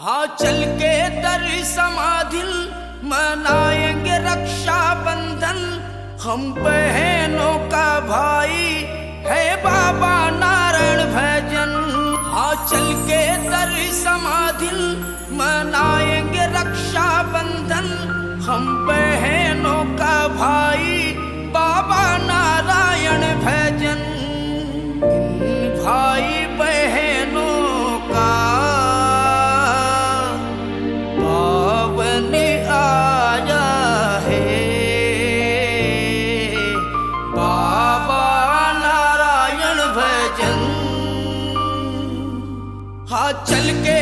हाँ चल के दर समाधि मनाएंगे रक्षा बंधन। हम बहनों का भाई है बाबा नारायण भजन। हाँ चल के दर समाधि मनाएंगे रक्षा बंधन। हम बहनों का भाई बाबा नारायण भजन। इन भाई बहनों का पावन आया है बाबा नारायण भजन। हाँ चल के